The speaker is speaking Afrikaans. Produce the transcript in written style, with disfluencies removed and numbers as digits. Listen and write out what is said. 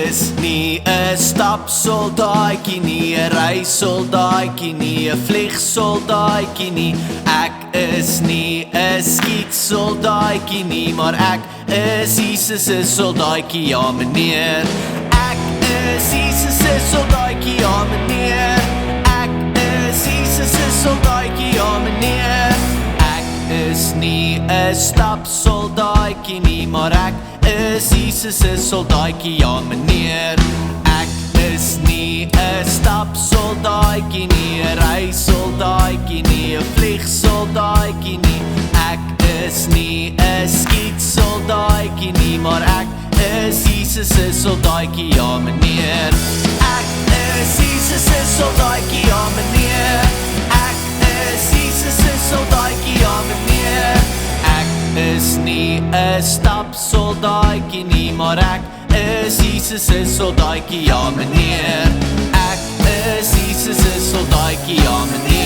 is nie 'n stapsoldaatjie nie, 'n reissoldaatjie nie, 'n vliegsoldaatjie nie. Ek is nie 'n skietsoldaatjie nie, maar ek is Jesus se soldaatjie, ja meneer. Ek is Jesus se soldaatjie, ja meneer. Ek is Jesus se soldaatjie, ja meneer. Ek is nie 'n stapsoldaatjie nie, maar ek is Jesus se soldaatjie, ja meneer. Ek is nie 'n stapsoldaatjie nie, 'n reissoldaatjie nie, 'n vliegsoldaatjie nie. Ek is nie 'n skietsoldaatjie nie, maar ek is Jesus se soldaatjie, ja meneer. Ek is Jesus se soldaatjie, ja meneer. Ek is Jesus se soldaatjie, ja meneer. Ek is nie 'n stapsoldaatjie nie, maar ek is Jesus se soldaatjie, ja meneer. Ek is Jesus se soldaatjie, ja meneer.